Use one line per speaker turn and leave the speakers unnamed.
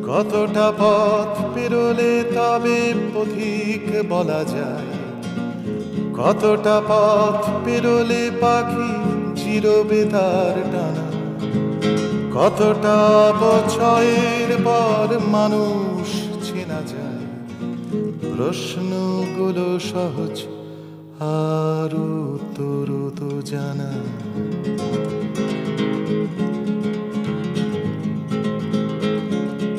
কতটা পথ পেরোলে তবে পথিক বলা যায়, কতটা পথ পেরোলে পাখি চিরবে তার টানা, কতটা বছরের পর মানুষ চেনা যায়। প্রশ্নগুলো সহজ আর উত্তর তো জানা।